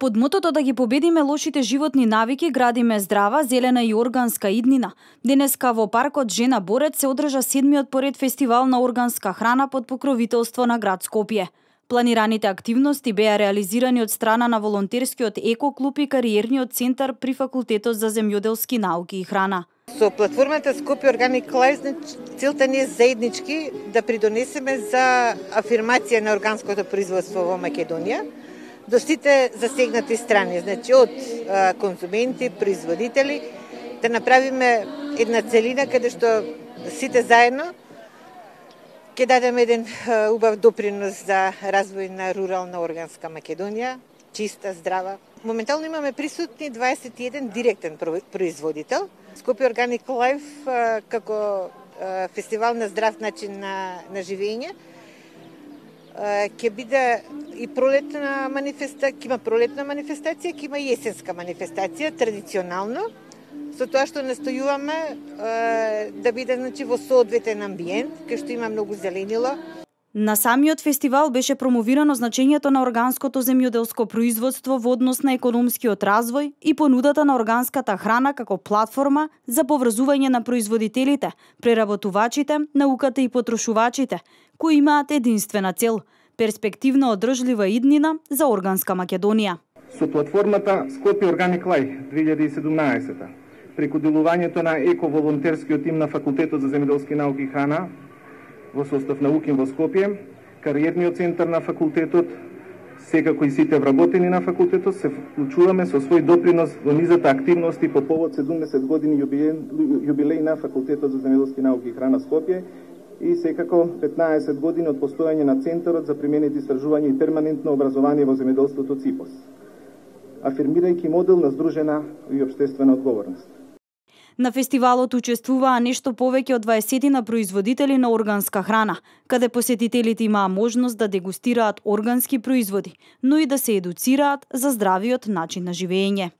Под мотото да ги победиме лошите животни навики, градиме здрава, зелена и органска иднина. Денеска во паркот Жена Борец се одржа 7-миот поред фестивал на органска храна под покровителство на град Скопје. Планираните активности беа реализирани од страна на волонтерскиот екоклуб и кариерниот центар при Факултетот за земјоделски науки и храна. Со платформата Скопје Organic Life целта ни е заеднички да придонесеме за афирмација на органското производство во Македонија до сите засегнати страни, значи од конзументи, производители, да направиме една целина каде што сите заедно ќе дадеме еден убав допринос за развој на рурална органска Македонија, чиста, здрава. Моментално имаме присутни 21 директен производител. Скопје Organic Life како фестивал на здрав начин на живење ќе биде и пролетна манифестација, ќе има пролетна манифестација, ќе има и есенска манифестација традиционално, со тоа што настојуваме да биде во соодветен амбиент, кај што има многу зеленило. На самиот фестивал беше промовирано значењето на органското земјоделско производство во однос на економскиот развој и понудата на органската храна како платформа за поврзување на производителите, преработувачите, науката и потрошувачите, кои имаат единствена цел – перспективно одржлива иднина за органска Македонија. Со платформата Скопје Organic Life 2017, преку делувањето на еко-волонтерскиот тим на Факултетот за земјоделски науки и храна, во состав на УКИМ во Скопје, кариерниот центар на факултетот, секако и сите вработени на факултетот, се вклучуваме со свој допринос во низата активности по повод 70 години јубилеј на Факултетот за земјоделски науки и храна Скопје и секако 15 години од постојање на Центарот за применети истражувања и перманентно образование во земјоделството ЦИПОС, афирмирајќи модел на здружена и општествена одговорност. На фестивалот учествуваа нешто повеќе од 20 производители на органска храна, каде посетителите имаа можност да дегустираат органски производи, но и да се едуцираат за здравиот начин на живење.